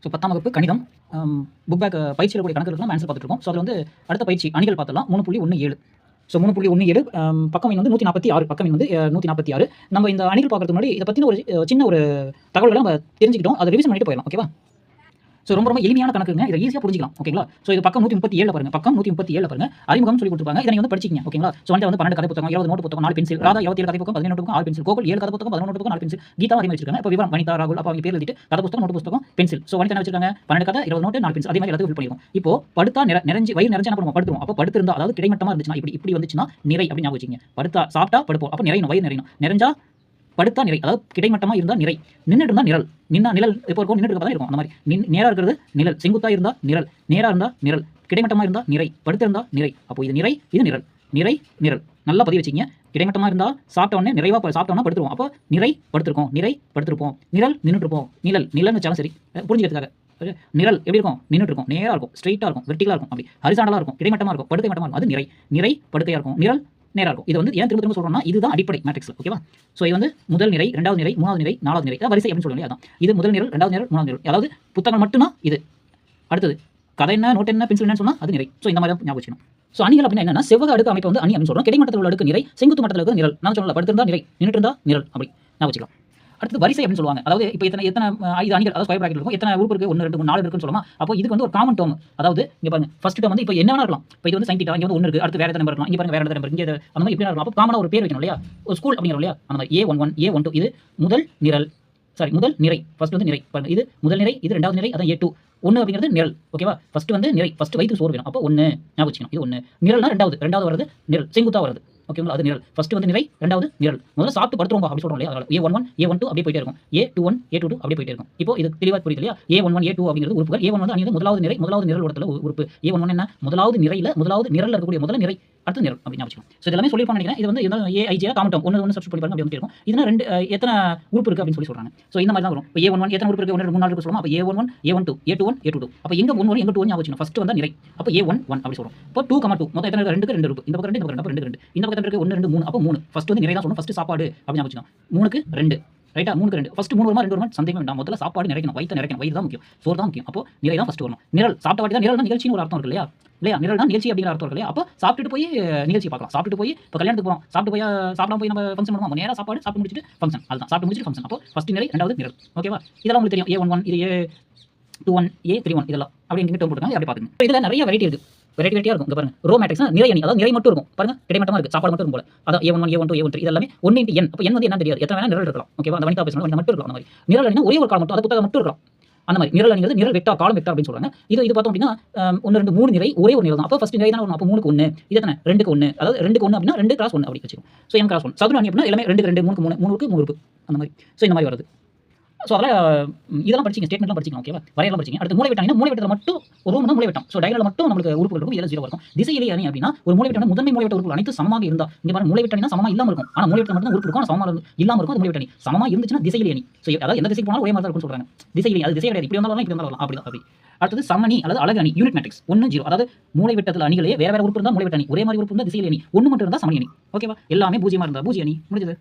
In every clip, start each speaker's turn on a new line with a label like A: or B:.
A: So 10ஆம் வகுப்பு கணிதம் புக் பேக் பயிற்சியில் கூடிய கணக்குகளுக்கு நம்ம ஆன்சர் பார்த்துட்டு இருக்கோம். ஸோ அதில் வந்து அடுத்த பயிற்சி அணிகள் பார்த்தலாம் 3.17. ஸோ 3.17 பக்கம் எண் வந்து 146, பக்கம் எண் வந்து 146. நம்ம இந்த அணிகள் பார்க்கறதுக்கு முன்னாடி இதை பற்றின ஒரு சின்ன ஒரு தகவல்களை நம்ம தெரிஞ்சுக்கிட்டோம். அதை ரிவிஷன் பண்ணிட்டு போயிடலாம். ஓகேவா? ஸோ ரொம்ப எளிமையான கணக்குங்க. இதை ஈஸியாக புரிஞ்சிக்கலாம். ஓகேங்களா? ஸோ இது பக்கம் 137 பாருங்க. பக்கம் 137 பாருங்க. அறிமுகம் சொல்லி கொடுத்துருப்பாங்க. இதை வந்து படிச்சிங்க. ஓகேங்களா? ஸோ வந்து 12 கதை புத்தகம், 20 நோட்டு புத்தகம், 4 பென்சில், ராதா 27 கதை புத்தகம், 17 புத்தகம், 6 பென்சில், கோகுல் 7 கதை புத்தகம், 11 நோட்டு புத்தகம், 4 பென்சில், கீதா அறிமுகம் வச்சிருக்காங்க. இப்போ விவரம் வனிதா, ராகுல், அப்போ அவங்க பேர் எழுதிட்டு கதை புத்தகம், நோட்டு புத்தகம், பென்சில். ஸோ வனிதா வச்சிருக்காங்க 12 கதை, 20 நோட்டு, 4 பென்சில். அதே மாதிரி எல்லாத்தையும் ஃபில் பண்ணிருக்கோம். இப்போ படுத்தா நிறைஞ்சு வயிறு நிறைஞ்சா நம்ம படுத்துறோம். அப்போ படுத்திருந்தா அதாவது கிடைமட்டமா இருந்துச்சுன்னா இப்படி வந்துச்சுன்னா நிறை அப்படி ஞாபகம் வச்சுங்க. படுத்தா சாப்பிட்டா படுப்போம். அப்போ நிறையணும், வயிறு நிறையணும். நிறைஞ்சா படுத்தா நிறை, அதாவது கிடைமட்டமாக இருந்தால் நிறை, நின்றுட்டு இருந்தால் நிரல். நிழல் இப்போ இருக்கும், நின்றுட்டு தான் இருக்கும். அந்த மாதிரி நேராக இருக்கிறது நிழல், செங்குத்தாக இருந்தால் நிரல், நேராக இருந்தால் நிரல், கிடைமட்டமாக இருந்தால் நிறை, படுத்திருந்தால் நிறை. அப்போ இது நிறை, இது நிரல், நிறை நிரல். நல்லா பதிவு வச்சிங்க. கிடைமட்டமாக இருந்தால் சாப்பிட்ட உடனே நிறைவாக சாப்பிட்டோம்னா படுத்துருவோம். அப்போ நிறை படுத்திருக்கோம், நிறை படுத்திருப்போம், நிரல் நின்றுட்டுருப்போம். நிழல்னு வச்சாலும் சரி புரிஞ்சுக்கிறதுக்காக. நிரல் எப்படி இருக்கும்? நின்றுட்டு இருக்கும், நேராக இருக்கும், ஸ்ட்ரைட்டாக இருக்கும், வெர்டிகலாக இருக்கும், அப்படி ஹரிசாண்டலாக இருக்கும், கிடைமட்டமாக இருக்கும், படுக்கை மட்டமாக இருக்கும். அது நிறை படுக்கையாக இருக்கும், நிரல் நேராக இருக்கும். இது வந்து ஏன் திரும்ப சொல்கிறோம்னா இதுதான் அடிப்படை மேட்ரிக்ஸில். ஓகேவா? ஸோ இது வந்து முதல் நிறை, இரண்டாவது நிறை, மூணாவது நிறை, நாலாவது நிறை, வரிசை அப்படின்னு சொல்லுவாங்க. அதான் இது முதல் நிரல், இரண்டாவது நிரல், மூணாவது நிரல். அதாவது புத்தகம் மட்டும்னா இது. அடுத்தது கதை என்ன, நோட் என்ன, பென்சில் என்னன்னு சொன்னால் அது நிறை. ஸோ இந்த மாதிரி ஞாபகம் வச்சுக்கணும். ஸோ அணிகள் அப்படின்னா என்னன்னா செவ்வக அடுக்கு அமைப்பு வந்து அணி அப்படின்னு சொல்கிறோம். கிடைமட்டத்தில் உள்ள அடுக்கு நிறை, செங்குத்து மட்டத்தில் இருக்கிற நிரல். நான் சொல்லல படுத்திருந்தா நிறை, நின்றுட்டு இருந்தா நிரல், அப்படி ஞாபகம் வச்சுக்கலாம். அடுத்து வரிசை அப்படின்னு சொல்லுவாங்க. அதாவது இப்போ எத்தனை 5 அணிகள், அதாவது ஸ்கொயர் பிராக்கெட் இருக்கும், எத்தனை உறுப்பு இருக்கு, 1 2 3 4 இருக்குன்னு சொல்லலாம். அப்போ இதுக்கு வந்து ஒரு காமன் டேர்ம். அதாவது இங்க பாருங்க, ஃபர்ஸ்ட் டேர்ம் வந்து இப்போ என்ன இருக்கலாம். இப்போ இது வந்து sin θ, இங்க வந்து 1 இருக்கு, அடுத்து வேற எத்தனை நம்பர் இருக்கலாம், இங்க பாருங்க வேற எத்தனை நம்பர், இங்க அந்த மாதிரி எப்படி இருக்கலாம். அப்போ காமனா ஒரு பேர் வைக்கணும் இல்லையா? ஒரு ஸ்கூல் அப்படிங்கிறோம் இல்லையா? அந்த மாதிரி A11 A12 இது முதல் நிரல், முதல் நிறை. ஃபர்ஸ்ட் வந்து நிறை பாருங்க, இது முதல் நிறை, இது இரண்டாவது நிறை, அதான் A2. 1 அப்படிங்கிறது நிரல். ஓகேவா? ஃபர்ஸ்ட் வந்து நிறை, ஃபர்ஸ்ட் வயிற்று சோறு வேணும். அப்போ 1 ஞாபகம் வச்சுக்கணும். இது 1 நிரல்னா ரெண்டாவது வருது நிரல், செங்குத்தா வருது. ஓகேங்களா? அது நிரல். ஃபர்ஸ்ட் வந்து நிறை, ரெண்டாவது நிரல். முதல்ல சாப்பிட்டு படுத்துறோம் அப்படி சொல்றோம் இல்லையா? அதனால A11 A12 அப்படியே போயிட்டே இருக்கும், A21 A22 அப்படியே போயிட்டே இருக்கும். இப்போ இது தெளிவா புரியுது இல்லையா? A11 A2 அப்படிங்கிறது உறுப்புகள். A1 வந்து அணிந்து முதலாவது நிறை, முதலாவது நிரல் ஓடத்துல உறுப்பு. A11 என்ன? முதலாவது நிரையில முதலாவது நிரல்ல இருக்கக்கூடிய முதல் நிறை, அடுத்த நிரல் அப்படி ஞாபகம் வச்சுக்கணும். ஸோ இதெல்லாம் சொல்லிருப்பாங்க நினைக்கிறேன். இது வந்து AIJ காமன் டேர்ம். ஒன்று சப்ஸ்டிட் பண்ணி பாருங்க, அப்படி இருக்கும். இதுனா ரெண்டு எத்தனை உறுப்பு இருக்கு அப்படின்னு சொல்றாங்க. ஸோ இந்த மாதிரி தான் வரும். இப்போ A11 எத்தனை உறுப்பு இருக்கு? 1 2 3 4 இருக்கு சொல்லுவோம். அப்போ A11 A12 A21 A22. அப்போ எங்க 1 1 எங்க 2 ஞாபகம் வச்சுக்கணும். ஃபர்ஸ்ட் வந்து நிறை, அப்போ A11 அப்படி சொல்றோம். இப்போ 2, மொத்தம் எத்தனை இருக்கு? 2க்கு 2 உறுப்பு. இந்த பக்கம் 2, இந்த பக்கம் 2, 2. இந்த பக்கம் இருக்கு 1 2 3. அப்போ 3. ஃபர்ஸ்ட் வந்து நிறை தான் சொல்லணும். ஃபர்ஸ்ட் சாப்பாடு அப்படி ஞாபகம் வச்சுக்கணும். 3க்கு 2 ரைட்டா? 3க்கு 2. ஃபர்ஸ்ட் 3 வருமா 2 வருமா சந்தேகமே வேண்டாம். முதல்ல சாப்பாடு நிறைக்கணும், வயிற்று நிறைக்கணும். வயிறு தான் முக்கியம், சோறு தான் முக்கியம். அப்போ நிறை தான் ஃபர்ஸ்ட் வரணும். நிரல் சாப்பிட்ட வாட்டி தான். நிரல்னா நிகழ்ச்சின்னு ஒரு அர்த்தம் இருக்கு இல்லையா? நிரல் தான் நிகழ்ச்சி அப்படிங்கிற அர்த்தம் இருக்கு இல்லையா? அப்போ சாப்பிட்டு போய் நிகழ்ச்சி பார்க்கலாம். சாப்பிட்டு போய் இப்போ கல்யாணத்துக்கு போகிறோம், சாப்பிடாம போய் நம்ம ஃபங்க்ஷன் பண்ணுவோம். நேராக சாப்பிட்டு முடிச்சுட்டு ஃபங்க்ஷன், அதுதான் சாப்பிட்டு முடிச்சுட்டு ஃபங்க்ஷன். அப்போ ஃபர்ஸ்ட் நிறை, ரெண்டாவது நிரல். ஓகேவா? இதெல்லாம் உங்களுக்கு தெரியும். A11 இது A21 A31 இதெல்லாம் அப்படி எங்க டேர்ம் போட்டுருக்காங்க, அப்படி பார்த்துங்க. இதில் நிறைய வெரைட்டி இருக்கு, வெரைட்டியாக இருக்கும். இங்க பாருங்க, ரோ மேட்ரிக்ஸ் நிறை அணி, அதாவது நிறை மட்டும் இருக்கும் பாருங்க, கிடைமட்டமா இருக்கு, சாப்பாடு மட்டும் இருக்கும் போல. அதான் A11 A12 A13 இது எல்லாமே 1 × n. அப்போ n வந்து என்ன தெரியாது, எத்தனை வேணா நிரல் இருக்கலாம். ஓகேவா? அந்த வனிதா பேசணும் மட்டும் இருக்கலாம். அந்த மாதிரி நிரல் அணினா ஒரே ஒரு காலம் மட்டும், அது புத்தகம் மட்டும் இருக்கலாம். அந்த மாதிரி நிரல் அணிங்கிறது நிரல் வெக்டார், காலம் வெக்டார் அப்படின்னு சொல்றாங்க. இது பார்த்தோம் அப்படின்னா 1 2 3 நிறை ஒரே ஒரு நிரல் தான். அப்போ ஃபர்ஸ்ட் நிறை தான் வரும். அப்போ 3க்கு 1 இது எத்தனை? 2க்கு 1, அதாவது 2க்கு 1 அப்படின்னா 2 × 1 அப்படி வச்சுக்கோம். ஸோ n × 1 சதுர அணி அப்படின்னா எல்லாமே 2க்கு 2 3க்கு 3 3க்கு 3 உறுப்பு அந்த மாதிரி. ஸோ இந்த மாதிரி வருது. ஸோ அதெல்லாம் இதெல்லாம் படிச்சிங்க, ஸ்டேட்மெண்ட்லாம் படிச்சிங்க. ஓகேவா? வரையெல்லாம் படிச்சிங்க. அடுத்து மூலைவிட்டம். மூலைவிட்டத்தில் மட்டும் ஒரு ரூம் தான் மூலைவிட்டம். ஸோ டயக்ராமில் மட்டும் நமக்கு உறுப்புகள் இருக்கும், இதெல்லாம் 0 இருக்கும். திசையிலி அணி அப்படின்னா ஒரு மூலைவிட்டம் முதன்மை மூலைவிட்ட உறுப்புகள் அனைத்து சமமாக இருந்தால், இங்க பாருங்க மூலைவிட்டம்னா சமமாக இல்லாமல் இருக்கும். ஆனால் மூலைவிட்டம் மட்டும் உறுப்பு இருக்கும், ஆனால் சமமாக இல்லாமல் இருக்கும். அது மூலைவிட்ட அணி. சமமாக இருந்துச்சுன்னா திசையிலி அணி. ஸோ அதாவது எந்த திசைக்கு போனாலும் ஒரே மாதிரி தான் இருக்கும்னு சொல்றாங்க. திசையிலி அது திசை கிடையாது, இப்படி வந்தாலும் இப்படி வந்தாலும் அப்படி. அடுத்தது சமணி அல்லது அலகு அணி, யூனிட் மேட்ரிக்ஸ் 1 0. அதாவது மூலைவிட்டத்தில் அணிகளே வேற உறுப்பு இருந்தால் மூலைவிட்ட அணி, ஒரே மாதிரி உறுப்பு இருந்தால் திசையிலி அணி, 1 மட்டும் இருந்தால் சமணி அணி. ஓகேவா? எல்லாமே பூஜ்ஜியமாக இருந்தால் பூஜ்ஜிய அணி. முடிஞ்சது.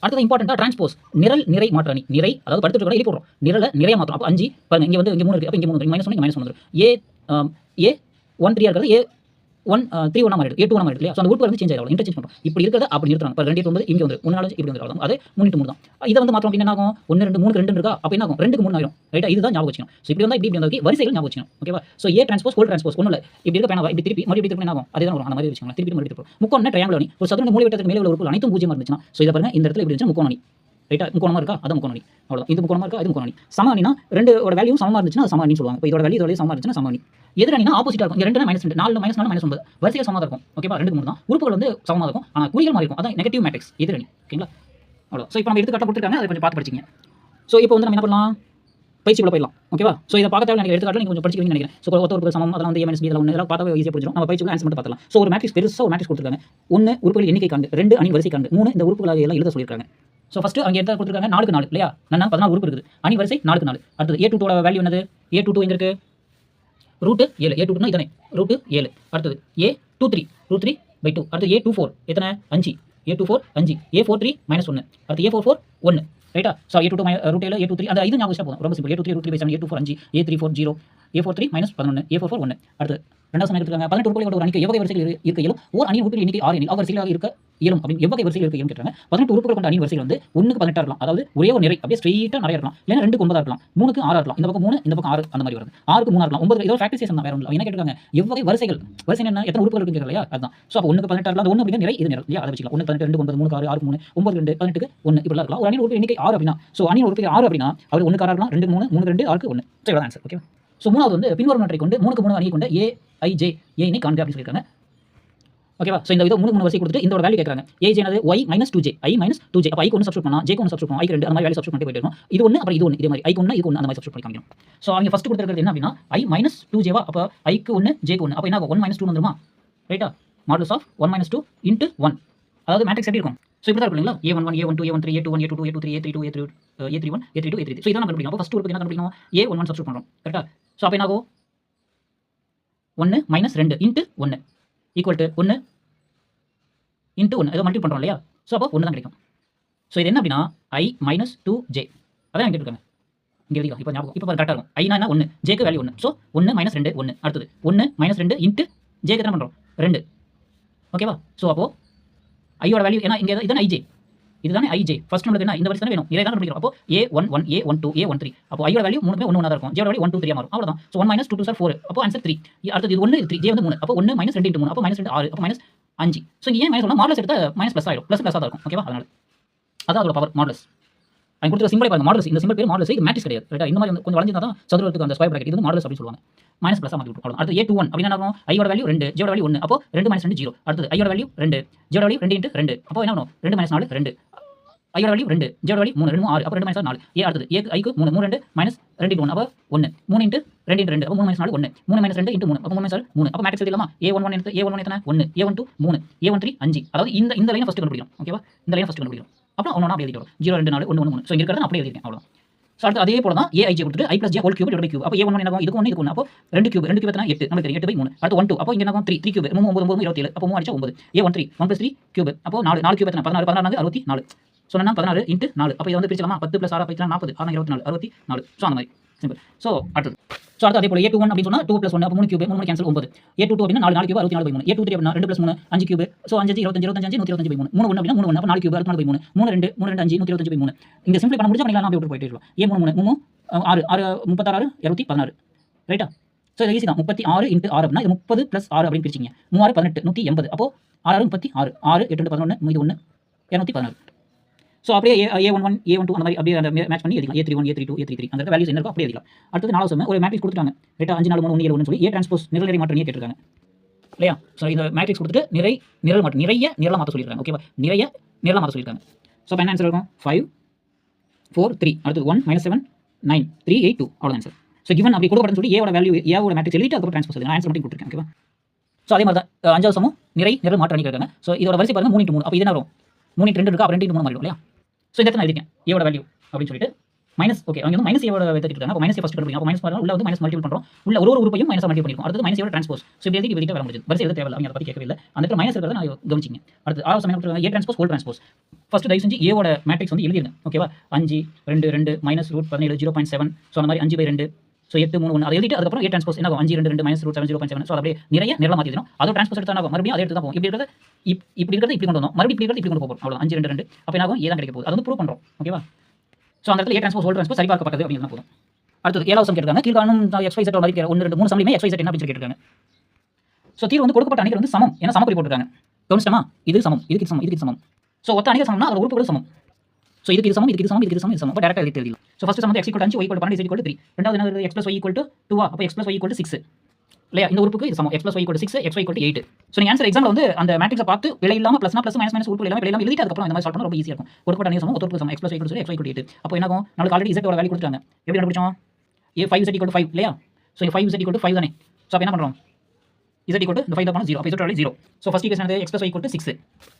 A: அடுத்தது இம்பார்ட்டன்ட்டா டிரான்ஸ்போஸ், நிரல் நிறை மாற்ற அணி. நிறை அதாவது படுத்துட்டு இருக்க எழுதி போடுறோம், நிரலை நிறைய மாற்றோம். அப்போ 5 பாருங்க, இங்கே வந்து இங்கே 3 இருக்கு, அப்போ இங்கே 3 இருக்கு, -1 இங்கே -1 வந்துடும். A13 இருக்கிறது A31 மாறிடுது, A21 மாறிடுது இல்லையா? ஸோ அந்த உறுப்பு வந்து சேஞ்ச் ஆகிடும், இன்டர்சேஞ்ச் பண்ணுறோம். இப்படி இருக்கிறத அப்படி நிறுத்துறாங்க. இப்போ 2 9 இங்கே வந்து 1 4 இப்படி வந்து அது 3 × 3 தான். இதை வந்து மாற்றோம் அப்படின்னா என்ன ஆகும்? 1 2 3 2 இருக்கா? அப்போ என்ன ஆகும்? 2க்கு 3 ஆயிடும். ரைட்டா? இதுதான் ஞாபகம் வச்சுக்கணும். ஸோ இப்படி வந்தால் இப்படி வந்தால் வரிசைகள் ஞாபகம் வச்சுக்கணும். ஓகேவா? So A transpose whole transpose ஒன்றும் இல்லை, இப்படி இருக்க பேனா இப்படி திருப்பி மறுபடியும் திருப்பி என்ன ஆகும்? அதே தான் வரும். அந்த மாதிரி வச்சுக்கோங்க. திருப்பி மறுபடியும் திருப்பி முக்கோண ட்ரையாங்கிள் அணி. ஒரு சதுர மூலைவிட்டத்துக்கு மேலே உள்ள உறுப்புகள் அனைத்தும் பூஜ்ஜியமாக இருந்துச்சுன்னா, ஸோ இதை பாருங்க, இந்த இடத்துல இப்படி இருந்துச்சு முக்கோண அணி. ரைட்டா? முக்கோணமா இருக்கா? அது முக்கோண அணி. அவ்வளோதான். இது முக்கோணமா இருக்கா? அது முக்கோண அணி. சம அணினா 2 வேல்யூ சமமாக இருந்துச்சுன்னா அது சம அணின்னு சொல்லுவாங்க. இப்போ இதோட வேல்யூ இதோட சமமாக இருந்துச்சுன்னா சம அணி. எதிர் அணினா ஆப்போசிட்டா இருக்கும். 2 -2 4 -4 -9 வரிசையாக சமமாக இருக்கும். ஓகேவா? 2க்கு 3 தான். உறுப்புகள் வந்து சமமாக இருக்கும், ஆனால் குறிகள் மாறி இருக்கும். அதான் நெகட்டிவ் மேட்ரிக்ஸ் எதிர் அணி. ஓகேங்களா? அவ்வளோ. ஸோ இப்போ நம்ம எடுத்துக்காட்டு கொடுத்துருக்காங்க, அதை கொஞ்சம் பார்த்து படிச்சிங்க. ஸோ இப்போ வந்து நம்ம என்ன பண்ணலாம்? பயிற்சிக்குள்ள போயிடலாம். ஓகேவா? ஸோ இதை பார்க்க தேவை எடுத்துக்காட்டு நீங்கள் கொஞ்சம் படிச்சிருக்கீங்கன்னு நினைக்கிறேன். ஸோ ஒத்த உறுப்புகள் சமம், அதெல்லாம் வந்து A - B இதெல்லாம் 1 இதெல்லாம் பார்த்தா ஈஸியாக புரிஞ்சிடும். நம்ம பயிற்சிக்குள்ள ஆன்சர் மட்டும் பார்த்தலாம். ஸோ ஒரு மேட்ரிக்ஸ் பெருசாக ஒரு மேட்ரிக்ஸ் கொடுத்துருக்காங்க. 1 உறுப்புகள் எண்ணிக்கை காண்டு, 2 அணி வரிசை காண்டு, 3 இந்த உறுப்புகளை எல்லாம் எழுத சொல்லியிருக்காங்க. ஸோ ஃபஸ்ட்டு அங்கே எடுத்து கொடுத்துருக்காங்க 4க்கு 4 இல்லையா? 14 உறுப்பு இருக்குது, அணி வரிசை 4க்கு 4. அடுத்தது A22 வேல்யூ என்னது? A22 எங்கே இருக்குது? √7. A22 இதனை √7. அடுத்தது A23 √3/2. அடுத்து A24 எத்தனை? 5. A24 5. A43 -1. அடுத்து A44 1. ரைட்டா? ஸோ A22 ரூட் 7 A23 அந்த 5 ஞாபகம் வச்சா போதும். ரொம்ப simple. A23 root 3/7 A24 5 A34 0 A43 -11 A44 1. அடுத்து ரெண்டாவது சமயம் எடுத்துக்காங்க 18 உறுப்புகளை கொண்ட ஒரு அணிக்கு எவ்வகை வரிசையில் இருக்க இயலும் ஓர் அணியின் உறுப்புகளின் எண்ணிக்கை 6 எனில் அவ்வரிசையில் இருக்க இயலும் அப்படின்னு எவ்வகை வரிசையில் இருக்க இயலும் கேட்டாங்க. 18 உறுப்புகள் கொண்ட அணியின் வரிசையில் வந்து 1க்கு 18 இருக்கலாம். அதாவது ஒரே ஒரு நிறை அப்படியே ஸ்ட்ரெயிட்டா நிறைய இருக்கலாம். இல்லைன்னா 2க்கு 9 இருக்கலாம். 3க்கு 6 இருக்கலாம். இந்த பக்கம் 3 இந்த பக்கம் 6 அந்த மாதிரி வருது. 6க்கு 3 இருக்கலாம். 9 இதோ ஃபேக்டரைசேஷன் தான் வேற ஒன்றும் இல்லை. என்ன கேட்டிருக்காங்க எவ்வகை வரிசைகள் என்ன எத்தனை உறுப்புகள் இருக்குன்னு இல்லையா அதுதான். ஸோ அப்போ 1க்கு 18 இருக்கலாம். அது 1 அப்படிங்கிற நிறை இது நிறை இல்லையா அதை வச்சுக்கலாம். 1 18 2 9 3 6 6 3 9 2 18க்கு 1 இப்படிலாம் இருக்கலாம். ஒரு அணியின் உறுப்பு எண்ணிக்கை 6 அப்படின்னா ஸோ அணியின் உறுப்பு 6 அப்படின்னா அவர் 1க்கு 6 இருக்கலாம். 2க்கு 3 3க்கு 2 6க்கு 1. ஸோ இவ்வளோ ஆன்சர். ஓகே. ஸோ மூணாவது வந்து பின்வரும் ஒன்றை கொண்டு 3க்கு 3 அணியை கொண்ட AIJ இனை காண்க அப்படின்னு சொல்லியிருக்காங்க. ஓகேவா? ஸோ இந்த இதை 3 வரிசை கொடுத்துட்டு இந்த ஒரு வேல்யூ கேட்குறாங்க. AJ என்னது y - 2j I - 2j அப்போ ஐக்கு 1 சப்ஸ்டிட் பண்ணா ஜேக்கு 1 சப்ஸ்டிட் பண்ணா ஐக்கு 2 அந்த மாதிரி வேல்யூ சப்ஸ்டிட் பண்ணிட்டு போயிட்டு இருக்கணும். இது 1 அப்புறம் இது 1 இதே மாதிரி ஐக்கு 1 இதுக்கு 1 அந்த மாதிரி சப்ஸ்டிட் பண்ணி காமிக்கணும். ஸோ அவங்க ஃபர்ஸ்ட் கொடுத்துருக்கிறது என்ன அப்படின்னா I - 2j அப்போ ஐக்கு 1 ஜேக்கு 1 அப்போ என்ன 1 - 2 வந்துருமா? ரைட்டா? மாடுலஸ் ஆஃப் 1 - 2 × 1 அதாவது மேட்ரிக்ஸ் எப்படி இருக்கும்? ஸோ இப்படி தான் இருக்கும் இல்லைங்களா? A11 A12 A13 A21 A22 A23 A32 A31 A32 A33. So இதான் நம்ம கண்டுபிடிக்கணும். அப்போ ஃபர்ஸ்ட் உறுப்புக்கு என்ன கண்டுபிடிக்கணும்? A11 சப்ஸ்டிட் பண்ணுறோம். கரெக்டா? ஸோ அப்போ என்ன ஆகும்? 1 - 2 × 1 ஈக்குவல் டு 1 × 1 ஏதோ மல்டிபிள் பண்ணுறோம் இல்லையா? ஸோ அப்போ 1 தான் கிடைக்கும். ஸோ இது என்ன அப்படின்னா I - 2j அதான் கேட்டிருக்காங்க. இங்கே எழுதிக்கலாம். இப்போ ஞாபகம் இப்போ கரெக்டாக இருக்கும். ஐனா என்ன 1 ஜேக்கு வேல்யூ 1. ஸோ 1 - 2 1 அடுத்தது 1 - 2 × ஜேக்கு என்ன பண்ணுறோம் 2. ஓகேவா? ஸோ அப்போ ஐயோட வேல்யூ ஏன்னா இங்கே இதுதானே IJ இதுதானே IJ ஃபர்ஸ்ட் நம்மளுக்கு என்ன இந்த வரிசை தானே வேணும். இதை தான் கண்டுபிடிக்கிறோம். அப்போ A11 A12 A13 அப்போ ஐயோட வேல்யூ 3மே 1 1 தான் இருக்கும். ஜேயோட வேல்யூ 1 2 3 மாறும். அவ்வளவுதான். ஸோ 1 - 2 2 4 அப்போ ஆன்சர் 3. அடுத்தது இது 1 இது 3 ஜே வந்து 3 அப்போ 1 - 2 × 3 அப்போ -2 6 அப்போ -5. ஸோ இங்கே ஏன் மைனஸ் சொன்னால் மாடலஸ் எடுத்தால் மைனஸ் ப்ளஸ் ஆகிடும். ப்ளஸ் ப்ளஸ் தான் இருக்கும். ஓகேவா? அதனால அதான் அதோட பவர் மாடலஸ். அவங்க கொடுத்துருக்க சிம்பிளை பாருங்க மாடலஸ். இந்த சிம்பிள் பேர் மாடலஸ். இது மேட்ரிக்ஸ் கிடையாது. ரைட்டா? இந்த மாதிரி கொஞ்சம் வளைஞ்சிருந்தா தான் சதுரத்துக்கு அந்த ஸ்கொயர் பிராக்கெட் இது வந்து மாடலஸ் அப்படின்னு சொல்லுவாங்க. மைனஸ் ப்ளஸ் மாற்றி விட்டுரும். அடுத்து A21 அப்படின்னா என்ன ஆகும்? ஐயோட வேல்யூ 2 ஜேயோட வேல்யூ 1 அப்போ 2 - 2 0. அடுத்தது ஐயோட வேல்யூ 2 ஜேயோட வேல்யூ 2 × 2 அப்போ என்ன ஆகும்? 2 - 4 2 ஐயோட வேல்யூ 2 ஜேயோட வேல்யூ 3 2 6 அப்போ 2 - 4 ஏ அடுத்தது ஐக்கு 3 3 2 - 2 × 1 அப்போ 1 3 × 2 × 2 அப்போ 3 - 4 1 3 - 2 × 3 அப்போ 3 - 4 3 அப்போ மேட்ரிக்ஸ் எழுதலாமா? A11 எடுத்து A11 எத்தனை 1 A12 3 A13 5 அதாவது இந்த லைனை ஃபர்ஸ்ட் கண்டுபிடிக்கணும். ஓகேவா? இந்த லைனை ஃபர்ஸ்ட் கண்டுபிடிக்கணும். அப்புறம் ஒவ்வொன்றா அப்படியே எழுதிட்டு வரும் 0 2 4 1 1 3. ஸோ இங்கே இருக்கிறது அப்படியே எழுதிருக்கேன். அவ்வளோ. ஸோ அடுத்து அதே போல தான் AIJ கொடுத்துட்டு I + j whole cube / cube அப்போ A11 என்ன ஆகும்? இதுக்கு 1 இதுக்கு 1 அப்போ 2 கியூப் 2 கியூப் எத்தனை 8 நமக்கு தெரியும் 8/3. அடுத்து 1 2 அப்போ இங்கே என்ன ஆகும்? 3 கியூப் 3 9 9 27 அப்போ 3 அடிச்சா 9 A13 1 + 3 கியூப் அப்போ 4 4 கியூப் எத்தனை 16 16 64 சொன்னா 16 × 4 அப்போ இதை வந்து பிரிச்சலாமா 10 + 6 அப்போ 40 6 24 64. ஸோ அந்த மாதிரி சிம்பிள். ஸோ அடுத்து அதே போல A21 அப்படின்னு சொன்னா 2 + 1 அப்போ 3 கியூப் 3 கேன்சல் 9 A22 அப்படின்னா 4 4 கியூப் 64/3 A23 அப்படின்னா 2 + 3 5 கியூப் ஸோ 5 5 25 25 125/3 3 1 அப்படின்னா 3 1 அப்போ 4 கியூப் 64/3 3 2 3 2 5 125/3 இங்க சிம்பிள் பண்ண முடிஞ்சா பண்ணிக்கலாம். அப்படியே விட்டு போயிட்டே இருக்கலாம். A3 3 6 6 36 216 ரைட்டா? ஸோ இது ஈஸி தான் 36 × 6 அப்படின்னா இது 30 + 6 அப்படின்னு பிரிச்சிங்க 3 6 18 180 அப்போ 6 36 6 8 11 இது 1 216. ஸோ அப்படியே A11 A12 அந்த மாதிரி அப்படியே அந்த மேட்ச் பண்ணி எழுதிக்கலாம். A31 A32 A33 அந்த வேல்யூஸ் என்ன இருக்கோ அப்படியே எழுதிக்கலாம். அடுத்தது நாலாவது சம் ஒரு மேட்ரிக்ஸ் கொடுத்துட்டாங்க. ரைட்டா? 5 4 3 1 7 1 சொல்லி A டிரான்ஸ்போஸ் நிரல் மாற்ற கேட்டிருக்காங்க இல்லையா? ஸோ இந்த மேட்ரிக்ஸ் கொடுத்துட்டு நிரல் மாற்ற நிறைய நிரலாக மாற்ற சொல்லியிருக்காங்க. ஓகேவா? நிறைய நிரலாக மாற்ற சொல்லியிருக்காங்க. ஸோ இப்போ என்ன ஆன்சர் இருக்கும்? 5 4 3 அடுத்து 1 -7 9 3 8 2 அவ்வளோ ஆன்சர். ஸோ கிவன் அப்படி கொடுக்கப்பட்டன்னு சொல்லி ஏவோட வேல்யூ ஏவோட மேட்ரிக்ஸ் எழுதிட்டு அதுக்கப்புறம் டிரான்ஸ்போஸ் எழுதி ஆன்சர் மட்டும் கொடுத்துருக்கேன். ஓகேவா? ஸோ அதே மாதிரி தான் அஞ்சாவது சமம் நிரல் மாற்ற கேட்குறாங்க. ஸோ இதோட வரிசை பாருங்க 3 × 3 அப்போ இது என்ன வரும்? 3 × 2 இருக்கா? அப்போ 2 × 3 மாறிடும் இல்லையா? ஸோ இந்த இடத்துல எழுதிக்கேன் ஏவோட வேல்யூ அப்படின்னு சொல்லிட்டு மைனஸ் ஓகே அவங்க வந்து மைனஸ் ஏவோட எடுத்துக்கிட்டாங்க. அப்போ மைனஸ் ஃபர்ஸ்ட் கண்டுபிடிக்கும். அப்போ மைனஸ் பாருங்க உள்ள வந்து மைனஸ் மல்டிபிள் பண்ணுறோம். உள்ள ஒரு உறுப்பையும் மைனஸ் மல்டிபிள் பண்ணிருக்கோம். அடுத்து மைனஸ் ஏவோட டிரான்ஸ்போஸ். ஸோ இப்படி எழுதி வெளியிட்டு வர முடியுது. வரிசை எழுத தேவையில்லை. அவங்க அதை பற்றி கேட்கவே இல்லை. அந்த இடத்துல மைனஸ் இருக்கிறத நான் கவனிச்சிங்க. அடுத்து ஆறாவது சமயம் A transpose whole transpose. First தயவு செஞ்சு ஏவோட மேட்ரிக்ஸ் வந்து எழுதிருங்க. ஓகேவா? 5 2 2 -√17 0.7 ஸோ அந்த மாதிரி 5/2 ஸோ 8 3 1 அதை எழுதிட்டு அதுக்கப்புறம் A டிரான்ஸ்போஸ் என்ன 5 2 2 -√7 0.7 ஸோ அப்படியே நிறைய நிரல மாற்றிடும். அதோட டிரான்ஸ்போஸ் எடுத்தா ஆகும் மறுபடியும் அதை எடுத்து தான் போகும். இப்படி இருக்கிறது இப்படி கொண்டு வந்தோம். மறுபடியும் இப்படி கொண்டு போகிறோம். அவ்வளோ 5 2 2 அப்போ என்ன ஆகும்? தான் கிடைக்க போகுது. அது வந்து ப்ரூவ் பண்ணுறோம். ஓகேவா? ஸோ அந்த இடத்துல A டிரான்ஸ்போஸ் ஹோல் டிரான்ஸ்போஸ் சரிபார்க்கப்பட்டது அப்படின்னு போதும். அடுத்து 7வது சம் கேட்டிருக்காங்க. கீழ்காணும் XYZ மதிப்பு 1 2 3 சம்லையுமே XYZ என்ன அப்படின்னு கேட்டிருக்காங்க. ஸோ தீர்வு வந்து கொடுக்கப்பட்ட அணிகள் வந்து சமம் ஏன்னா சமக்குறி போட்டுருக்காங்க. கவனிச்சிட்டமா? இது சமம் இதுக்கு சமம் இதுக்கு சமம். ஸோ ஒத்த அணிகள் சமம்னா அதோட உறுப்புகள் சமம். ஸோ இதுக்கு சமம் இதுக்கு சமம் இதுக்கு சமம் இது சமம். அப்போ டேரக்டாக எழுதி எழுதிடலாம். ஸோ ஃபர்ஸ்ட் சம் வந்து x = 5 y = 12 z = 3. ரெண்டாவது என்ன x + y = 2 அப்போ x + y = 6 இல்லையா? இந்த உறுப்புக்கு இது சமம் x + y = 6 x y = 8. So நீங்க ஆன்சர் எக்ஸாம்ல வந்து அந்த மேட்ரிக்ஸை பார்த்து பிழை இல்லாம ப்ளஸ்னா ப்ளஸ் மைனஸ் உறுப்பு எல்லாமே பிழை இல்லாம எழுதிட்டு அதுக்கப்புறம் இந்த மாதிரி சால்வ் பண்ணா ரொம்ப ஈஸியா இருக்கும். கொடுக்கப்பட்ட அணி சமம் ஒத்த உறுப்பு சமம் x + y = x y = 8. அப்போ என்ன ஆகும்? நமக்கு ஆல்ரெடி z ஓட வேல்யூ கொடுத்தாங்க. எப்படி கண்டுபிடிச்சோம்? 5z = 5 இல்லையா? ஸோ 5z = 5 தானே. ஸோ அப்போ என்ன பண்றோம்? z equal to இந்த 5 0 அப்போ z value 0. So first equation x plus y equal to 6.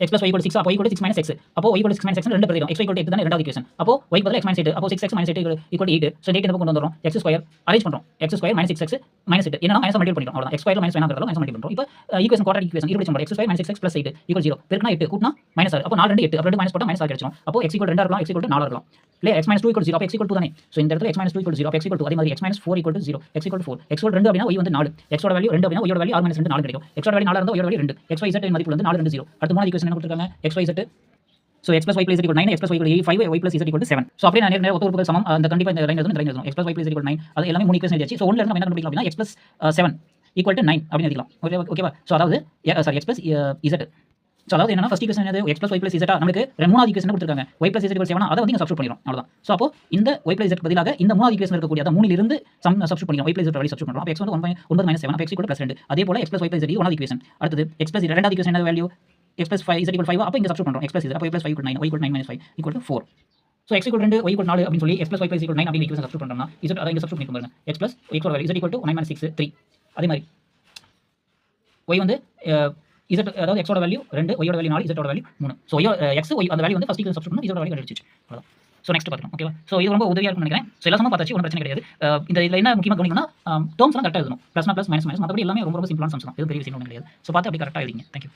A: x plus y equal to 6 அப்போ y equal to 6 minus x. அப்போ y equal to 6 minus x ரெண்டு பிரதியிடும். x y equal to 8 தானே ரெண்டாவது equation. அப்போ y பதிலா x minus 8. அப்போ 6x minus 8 equal to 8. So 8 இந்த பக்கம் கொண்டு வந்துறோம். x ஸ்கொயர் அரேஞ்ச் பண்றோம். x square minus 6x minus 8 என்னன்னா மைனஸ் மல்டிபிள் பண்ணிட்டோம். அவ்வளவுதான். x ஸ்கொயர் minus வேணாம்ங்கறதால மைனஸ் மல்டிபிள் பண்றோம். இப்போ ஈக்குவேஷன் குவாட்ராட்டிக் ஈக்குவேஷன் இருபடி சொல்றோம். x square minus 6x plus 8 equal 0. பெருக்குனா 8 கூட்டினா minus 6. அப்போ 4 2 8. அப்போ 2 மைனஸ் போட்டா minus 6 கிடைச்சிரும். அப்போ x equal 2 இருக்கலாம், x equal 4 இருக்கலாம். இல்ல x minus 2 equal 0. அப்போ x equal 2 தானே. ஸோ இந்த இடத்துல x minus 2 equal 0. அப்போ x equal 2 அதே மாதிரி x minus 4 equal 0. x equal 4. x equal 2 அப்படினா y வந்து 4. x ஓட வேல்யூ 2 அப்படினா y ஓட வேல்யூ r minus 2 4 கிடைக்கும். x ஓட வேல்யூ 4 இருந்தா y ஓட வேல்யூ 2. x y z இன் மதிப்பு வந்து 4 2 0. அடுத்து மூணாவது ஈக்குவேஷன் என்ன கொடுத்திருக்காங்க? x y z. So x plus y plus z equal 9, x plus y equal 5, y plus z equal to 7. So அப்படியே நான் நேர ஒத்த உறுப்புகள் சமம் அந்த கண்டிப்பா இந்த லைன் எழுதணும், இந்த லைன் எழுதணும். x plus y plus z equal 9 அது எல்லாமே மூணு ஈக்குவேஷன் எழுதியாச்சு. ஸோ ஒன்ல இருந்து நம்ம என்ன கண்டுபிடிக்கலாம் அப்படினா x plus 7 equal to 9 அப்படி எழுதிக்கலாம். ஓகேவா? ஸோ அதாவது sorry x plus z. So அதாவது என்னன்னா ஃபர்ஸ்ட் ஈக்குவேஷன் என்னது? x plus y plus z நமக்கு மூணாவது ஈக்குவேஷன் கொடுத்திருக்காங்க. y plus z equal 7 அதை வந்து இங்க சப்ஸ்டிட்யூட் பண்ணிரோம். அவ்வளவுதான். ஸோ அப்போ இந்த y plus z பதிலாக இந்த மூணாவது ஈக்குவேஷன் இருக்கக்கூடிய அந்த மூணில் இருந்து சப்ஸ்டிட்யூட் பண்ணிரோம். y plus z value substitute பண்றோம். அப்போ x வந்து 1 minus 7 அப்போ x equal to +2. அதே போல x plus y plus z ஒன்றாவது ஈக்குவேஷன். அடுத்து x plus இரண்டாவது ஈக்குவேஷன் என்ன value? x plus 5 z equal 5 அப்போ இங்க சப்ஸ்டிட்யூட் பண்றோம். x plus z அப்போ y plus 5 equal 9, y equal 9 minus 5 equal to 4. So x equal 2, y equal 4 அப்படின்னு சொல்லி x plus y plus equal 9 அப்படி ஈக்குவேஷன் சப்ஸ்டிட்யூட் பண்றோம்னா z அதை இங்க சப்ஸ்டிட்யூட் பண்ணி பாருங்க. x plus y equal value z equal to 9 minus 6 3. அதே மாதிரி y வந்து z அதாவது x ஓட வேல்யூ 2, y ஓட வேல்யூ 4, z ஓட வேல்யூ 3. ஸோ x y அந்த வேல்யூ வந்து ஃபர்ஸ்ட் ஈக்குவேஷன் சப்ஸ்டிட்யூட் பண்ணி z ஓட வேல்யூ கண்டுபிடிச்சிச்சு. அவ்வளவுதான். ஸோ நெக்ஸ்ட் பார்க்கலாம். ஓகேவா? ஸோ இது ரொம்ப உதவியாக இருக்கும்னு நினைக்கிறேன். ஸோ எல்லா சமம் பார்த்தாச்சு, ஒன்றும் பிரச்சனை கிடையாது. இந்த இதில் என்ன முக்கியமாக கவனிக்கணும்னா டேர்ம்ஸ்லாம் கரெக்டாக எழுதணும். ப்ளஸ்னா ப்ளஸ் மைனஸ் மைனஸ் மற்றபடி எல்லாமே ரொம்ப ரொம்ப சிம்பிளான சம்ஸ் தான். எதுவும் பெரிய விஷயம் ஒன்றும் கிடையாது. ஸோ பார்த்து அப்படி கரெக்டாக எழுதிங்க. தேங்க்யூ.